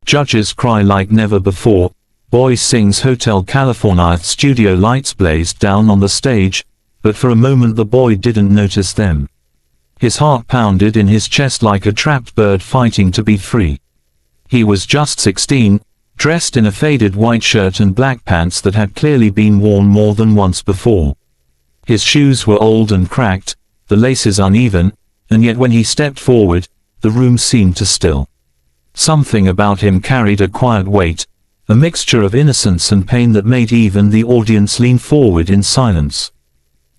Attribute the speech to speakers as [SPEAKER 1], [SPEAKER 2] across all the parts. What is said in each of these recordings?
[SPEAKER 1] Judges cry like never before. Boy sings Hotel California. Studio lights blazed down on the stage, but for a moment the boy didn't notice them. His heart pounded in his chest like a trapped bird fighting to be free. He was just 16, dressed in a faded white shirt and black pants that had clearly been worn more than once before. His shoes were old and cracked, the laces uneven, and yet when he stepped forward, the room seemed to still. Something about him carried a quiet weight, a mixture of innocence and pain that made even the audience lean forward in silence.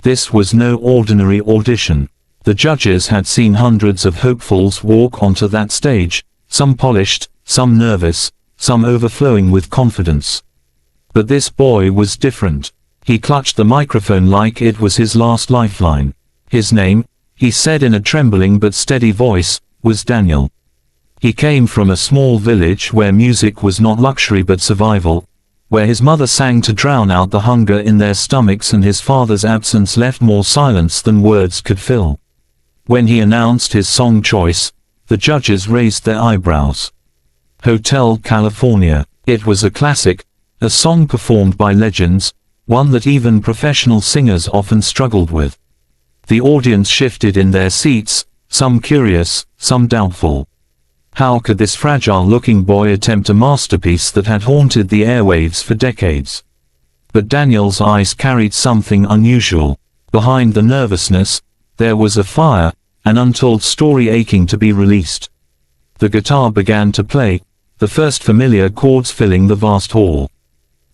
[SPEAKER 1] This was no ordinary audition. The judges had seen hundreds of hopefuls walk onto that stage, some polished, some nervous, some overflowing with confidence. But this boy was different. He clutched the microphone like it was his last lifeline. His name, he said in a trembling but steady voice, was Daniel. He came from a small village where music was not luxury but survival, where his mother sang to drown out the hunger in their stomachs and his father's absence left more silence than words could fill. When he announced his song choice, the judges raised their eyebrows. Hotel California. It was a classic, a song performed by legends, one that even professional singers often struggled with. The audience shifted in their seats, some curious, some doubtful. How could this fragile-looking boy attempt a masterpiece that had haunted the airwaves for decades? But Daniel's eyes carried something unusual. Behind the nervousness, there was a fire, an untold story aching to be released. The guitar began to play, the first familiar chords filling the vast hall.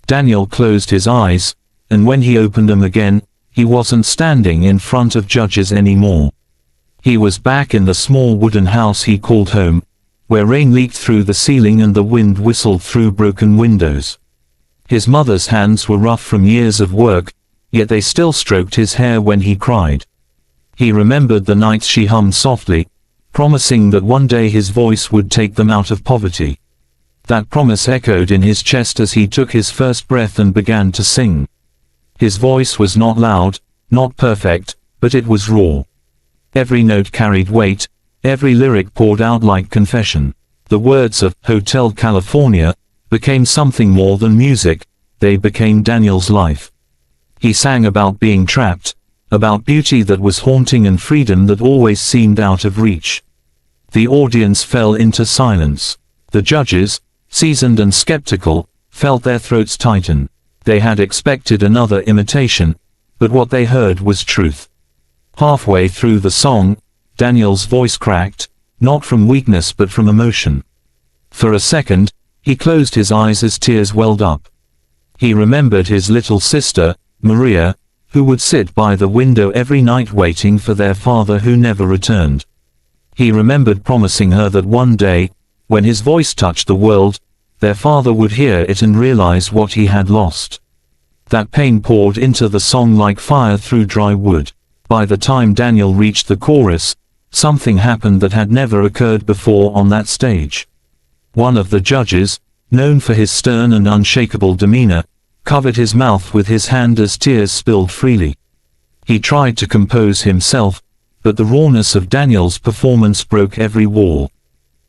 [SPEAKER 1] Daniel closed his eyes, and when he opened them again, he wasn't standing in front of judges anymore. He was back in the small wooden house he called home, where rain leaked through the ceiling and the wind whistled through broken windows. His mother's hands were rough from years of work, yet they still stroked his hair when he cried. He remembered the nights she hummed softly, promising that one day his voice would take them out of poverty. That promise echoed in his chest as he took his first breath and began to sing. His voice was not loud, not perfect, but it was raw. Every note carried weight, every lyric poured out like confession. The words of Hotel California became something more than music, they became Daniel's life. He sang about being trapped, about beauty that was haunting and freedom that always seemed out of reach. The audience fell into silence. The judges, seasoned and skeptical, felt their throats tighten. They had expected another imitation, but what they heard was truth. Halfway through the song, Daniel's voice cracked, not from weakness but from emotion. For a second, he closed his eyes as tears welled up. He remembered his little sister, Maria, who would sit by the window every night waiting for their father who never returned. He remembered promising her that one day, when his voice touched the world, their father would hear it and realize what he had lost. That pain poured into the song like fire through dry wood. By the time Daniel reached the chorus, something happened that had never occurred before on that stage. One of the judges, known for his stern and unshakable demeanor, covered his mouth with his hand as tears spilled freely. He tried to compose himself, but the rawness of Daniel's performance broke every wall.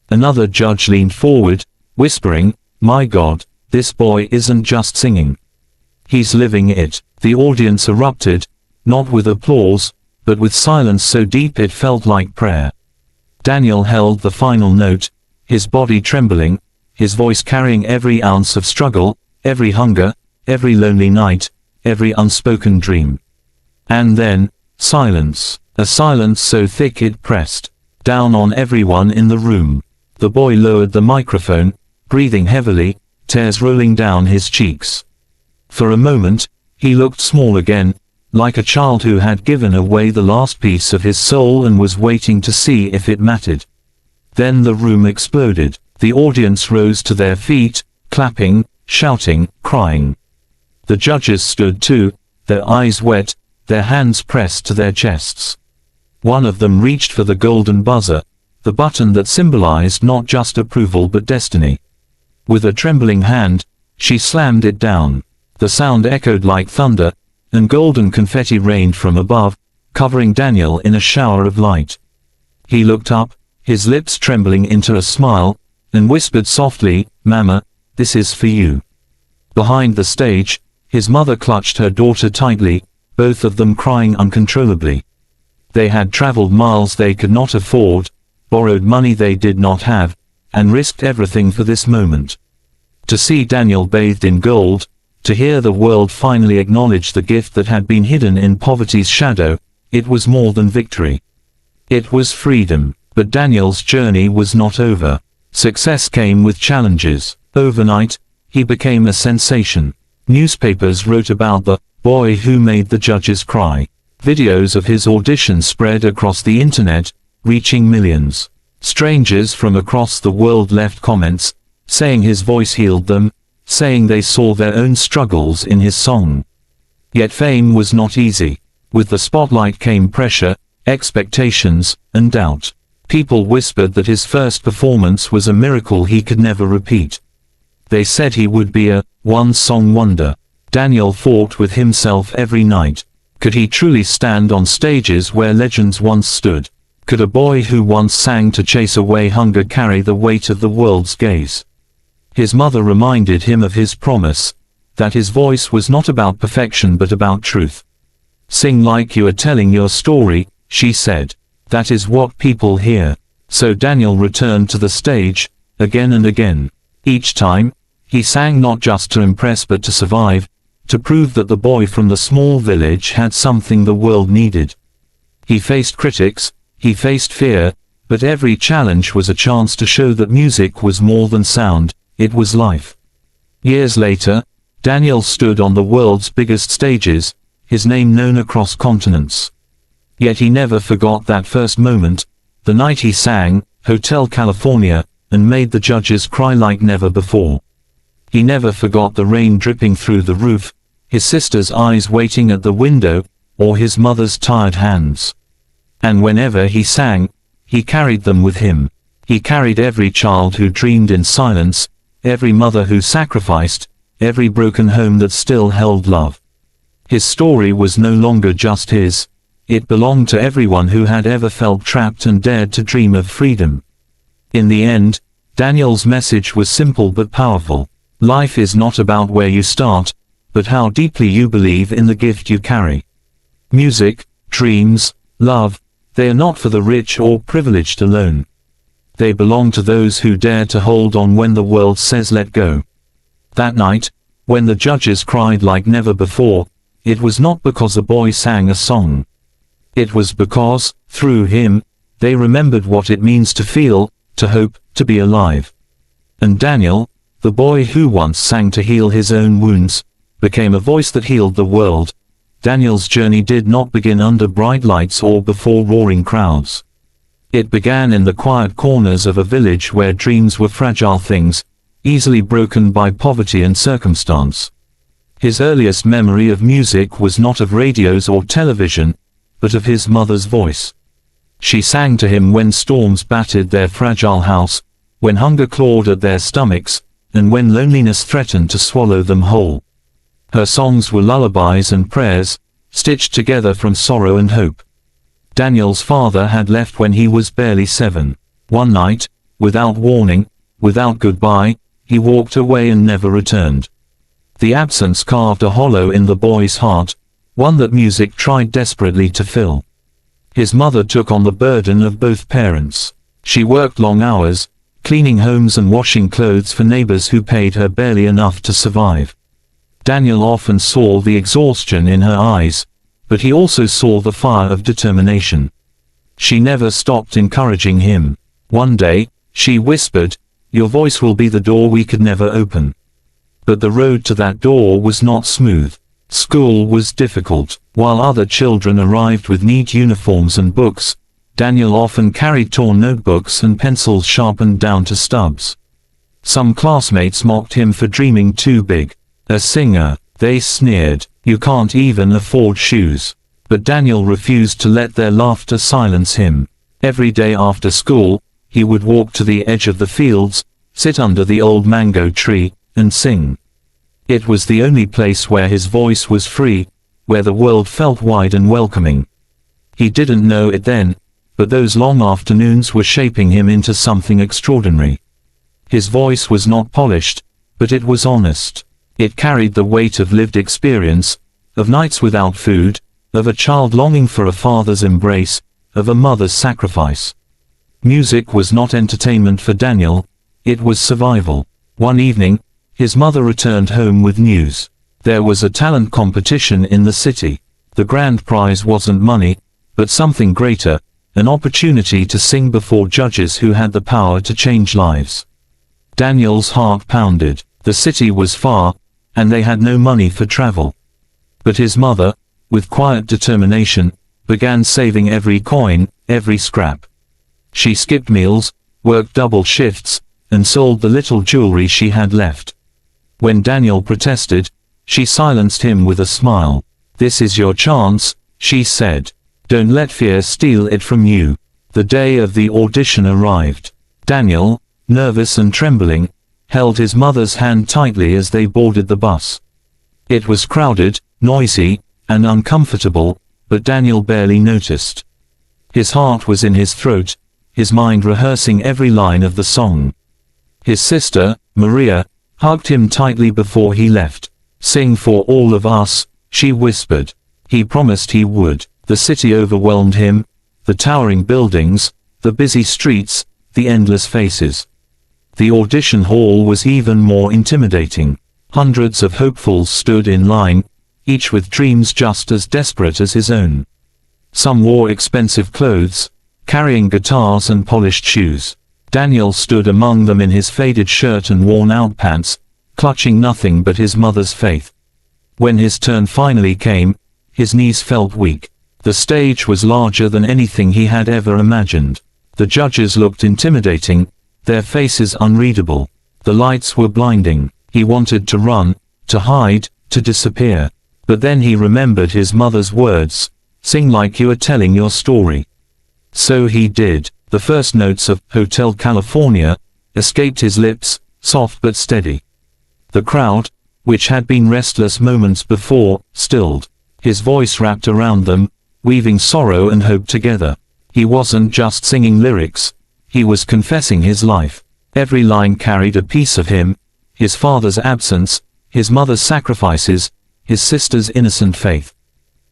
[SPEAKER 1] Another judge leaned forward, whispering, "My God, this boy isn't just singing. He's living it." The audience erupted, not with applause, but with silence so deep it felt like prayer. Daniel held the final note, his body trembling, his voice carrying every ounce of struggle, every hunger, every lonely night, every unspoken dream. And then, silence. A silence so thick it pressed down on everyone in the room. The boy lowered the microphone, breathing heavily, tears rolling down his cheeks. For a moment, he looked small again, like a child who had given away the last piece of his soul and was waiting to see if it mattered. Then the room exploded. The audience rose to their feet, clapping, shouting, crying. The judges stood too, their eyes wet, their hands pressed to their chests. One of them reached for the golden buzzer, the button that symbolized not just approval but destiny. With a trembling hand, she slammed it down. The sound echoed like thunder, and golden confetti rained from above, covering Daniel in a shower of light. He looked up, his lips trembling into a smile, and whispered softly, "Mama, this is for you." Behind the stage, his mother clutched her daughter tightly, both of them crying uncontrollably. They had traveled miles they could not afford, borrowed money they did not have, and risked everything for this moment. To see Daniel bathed in gold, to hear the world finally acknowledge the gift that had been hidden in poverty's shadow, it was more than victory. It was freedom. But Daniel's journey was not over. Success came with challenges. Overnight, he became a sensation. Newspapers wrote about the boy who made the judges cry. Videos of his audition spread across the internet, reaching millions. Strangers from across the world left comments, saying his voice healed them, saying they saw their own struggles in his song. Yet fame was not easy. With the spotlight came pressure, expectations, and doubt. People whispered that his first performance was a miracle he could never repeat. They said he would be a one-song wonder. Daniel fought with himself every night. Could he truly stand on stages where legends once stood? Could a boy who once sang to chase away hunger carry the weight of the world's gaze? His mother reminded him of his promise, that his voice was not about perfection but about truth. "Sing like you are telling your story," she said. "That is what people hear." So Daniel returned to the stage, again and again. Each time, he sang not just to impress but to survive, to prove that the boy from the small village had something the world needed. He faced critics, he faced fear, but every challenge was a chance to show that music was more than sound, it was life. Years later, Daniel stood on the world's biggest stages, his name known across continents. Yet he never forgot that first moment, the night he sang, Hotel California, and made the judges cry like never before. He never forgot the rain dripping through the roof, his sister's eyes waiting at the window, or his mother's tired hands. And whenever he sang, he carried them with him. He carried every child who dreamed in silence, every mother who sacrificed, every broken home that still held love. His story was no longer just his. It belonged to everyone who had ever felt trapped and dared to dream of freedom. In the end, Daniel's message was simple but powerful. Life is not about where you start, but how deeply you believe in the gift you carry. Music, dreams, love, they are not for the rich or privileged alone. They belong to those who dare to hold on when the world says let go. That night, when the judges cried like never before, it was not because a boy sang a song. It was because, through him, they remembered what it means to feel, to hope, to be alive. And Daniel, the boy who once sang to heal his own wounds, became a voice that healed the world. Daniel's journey did not begin under bright lights or before roaring crowds. It began in the quiet corners of a village where dreams were fragile things, easily broken by poverty and circumstance. His earliest memory of music was not of radios or television, but of his mother's voice. She sang to him when storms battered their fragile house, when hunger clawed at their stomachs, and when loneliness threatened to swallow them whole. Her songs were lullabies and prayers, stitched together from sorrow and hope. Daniel's father had left when he was barely 7. One night, without warning, without goodbye, he walked away and never returned. The absence carved a hollow in the boy's heart, one that music tried desperately to fill. His mother took on the burden of both parents. She worked long hours, cleaning homes and washing clothes for neighbors who paid her barely enough to survive. Daniel often saw the exhaustion in her eyes, but he also saw the fire of determination. She never stopped encouraging him. One day, she whispered, "Your voice will be the door we could never open." But the road to that door was not smooth. School was difficult. While other children arrived with neat uniforms and books, Daniel often carried torn notebooks and pencils sharpened down to stubs. Some classmates mocked him for dreaming too big. "A singer," they sneered. "You can't even afford shoes." But Daniel refused to let their laughter silence him. Every day after school, he would walk to the edge of the fields, sit under the old mango tree, and sing. It was the only place where his voice was free, where the world felt wide and welcoming. He didn't know it then, but those long afternoons were shaping him into something extraordinary. His voice was not polished, but it was honest. It carried the weight of lived experience, of nights without food, of a child longing for a father's embrace, of a mother's sacrifice. Music was not entertainment for Daniel, it was survival. One evening, his mother returned home with news. There was a talent competition in the city. The grand prize wasn't money, but something greater, an opportunity to sing before judges who had the power to change lives. Daniel's heart pounded. The city was far, and they had no money for travel. But his mother, with quiet determination, began saving every coin, every scrap. She skipped meals, worked double shifts, and sold the little jewelry she had left. When Daniel protested, she silenced him with a smile. "This is your chance," she said. "Don't let fear steal it from you." The day of the audition arrived. Daniel, nervous and trembling, held his mother's hand tightly as they boarded the bus. It was crowded, noisy, and uncomfortable, but Daniel barely noticed. His heart was in his throat, his mind rehearsing every line of the song. His sister, Maria, hugged him tightly before he left. "Sing for all of us," she whispered. He promised he would. The city overwhelmed him, the towering buildings, the busy streets, the endless faces. The audition hall was even more intimidating. Hundreds of hopefuls stood in line, each with dreams just as desperate as his own. Some wore expensive clothes, carrying guitars and polished shoes. Daniel stood among them in his faded shirt and worn-out pants, clutching nothing but his mother's faith. When his turn finally came, his knees felt weak. The stage was larger than anything he had ever imagined. The judges looked intimidating, their faces unreadable. The lights were blinding. He wanted to run, to hide, to disappear. But then he remembered his mother's words, "Sing like you are telling your story." So he did. The first notes of "Hotel California" escaped his lips, soft but steady. The crowd, which had been restless moments before, stilled. His voice wrapped around them, weaving sorrow and hope together. He wasn't just singing lyrics, he was confessing his life. Every line carried a piece of him, his father's absence, his mother's sacrifices, his sister's innocent faith.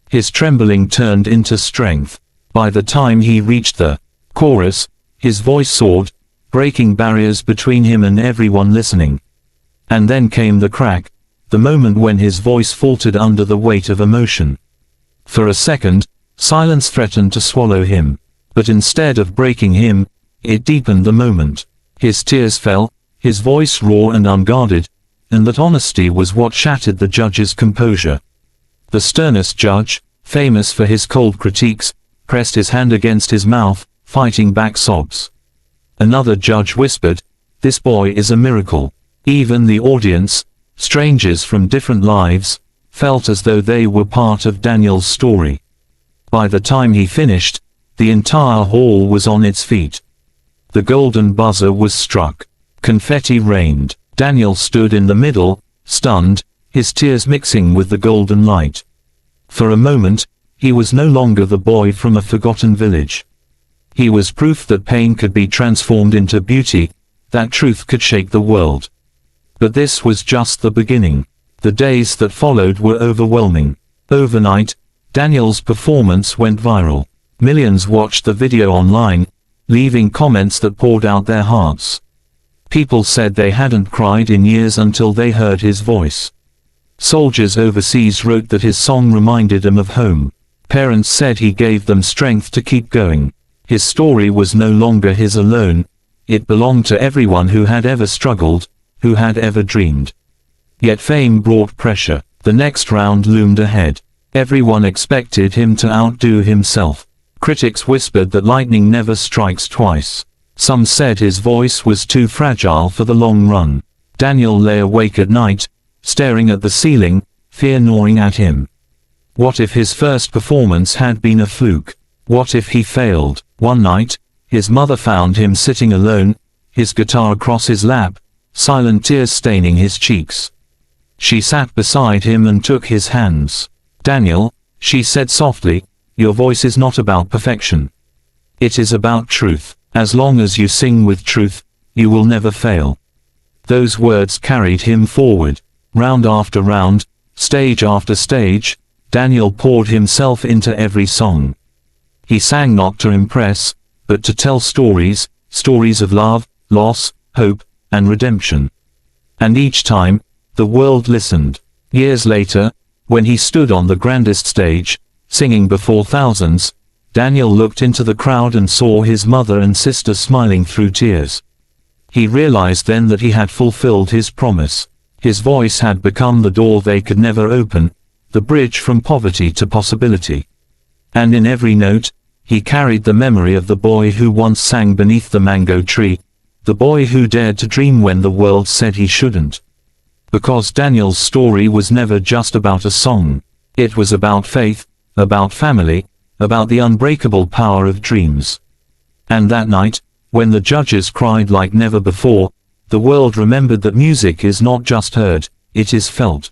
[SPEAKER 1] His trembling turned into strength. By the time he reached the chorus, his voice soared, breaking barriers between him and everyone listening. And then came the crack, the moment when his voice faltered under the weight of emotion. For a second, silence threatened to swallow him. But instead of breaking him, it deepened the moment. His tears fell, his voice raw and unguarded, and that honesty was what shattered the judge's composure. The sternest judge, famous for his cold critiques, pressed his hand against his mouth, fighting back sobs. Another judge whispered, "This boy is a miracle." Even the audience, strangers from different lives, felt as though they were part of Daniel's story. By the time he finished, the entire hall was on its feet. The golden buzzer was struck. Confetti rained. Daniel stood in the middle, stunned, his tears mixing with the golden light. For a moment, he was no longer the boy from a forgotten village. He was proof that pain could be transformed into beauty, that truth could shake the world. But this was just the beginning. The days that followed were overwhelming. Overnight, Daniel's performance went viral. Millions watched the video online, leaving comments that poured out their hearts. People said they hadn't cried in years until they heard his voice. Soldiers overseas wrote that his song reminded them of home. Parents said he gave them strength to keep going. His story was no longer his alone, it belonged to everyone who had ever struggled, who had ever dreamed. Yet fame brought pressure. The next round loomed ahead. Everyone expected him to outdo himself. Critics whispered that lightning never strikes twice. Some said his voice was too fragile for the long run. Daniel lay awake at night, staring at the ceiling, fear gnawing at him. What if his first performance had been a fluke? What if he failed? One night, his mother found him sitting alone, his guitar across his lap, silent tears staining his cheeks. She sat beside him and took his hands. "Daniel," she said softly, "your voice is not about perfection. It is about truth. As long as you sing with truth, you will never fail." Those words carried him forward. Round after round, stage after stage, Daniel poured himself into every song. He sang not to impress, but to tell stories, stories of love, loss, hope, and redemption. And each time, the world listened. Years later, when he stood on the grandest stage, singing before thousands, Daniel looked into the crowd and saw his mother and sister smiling through tears. He realized then that he had fulfilled his promise. His voice had become the door they could never open, the bridge from poverty to possibility. And in every note, he carried the memory of the boy who once sang beneath the mango tree, the boy who dared to dream when the world said he shouldn't. Because Daniel's story was never just about a song. It was about faith, about family, about the unbreakable power of dreams. And that night, when the judges cried like never before, the world remembered that music is not just heard, it is felt.